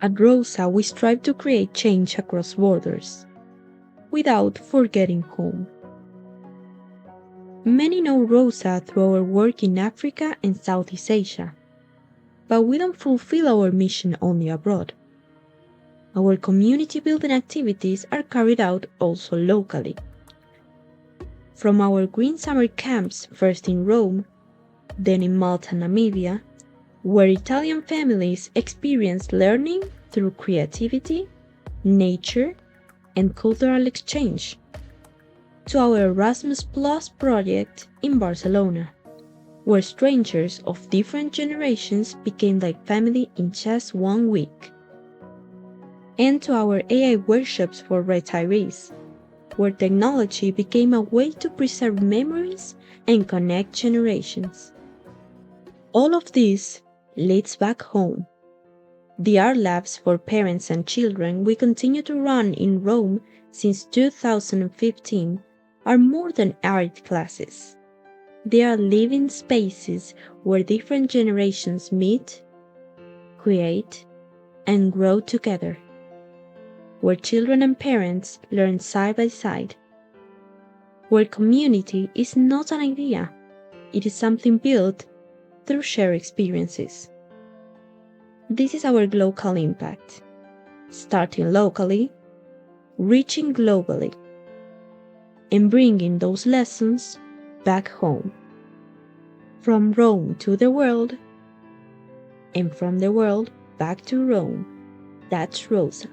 At R.O.S.A, we strive to create change across borders, without forgetting home. Many know Rosa through our work in Africa and Southeast Asia, but we don't fulfill our mission only abroad. Our community building activities are carried out also locally. From our green summer camps, first in Rome, then in Malta, Namibia, where Italian families experience learning through creativity, nature, and cultural exchange, to our Erasmus Plus project in Barcelona, where strangers of different generations became like family in just 1 week, and to our AI workshops for retirees, where technology became a way to preserve memories and connect generations. All of this leads back home. The art labs for parents and children we continue to run in Rome since 2015 are more than art classes. They are living spaces where different generations meet, create, and grow together, where children and parents learn side by side, where community is not an idea, it is something built through shared experiences. This is our Glocal impact, starting locally, reaching globally, and bringing those lessons back home. From Rome to the world, and from the world back to Rome. That's Rosa.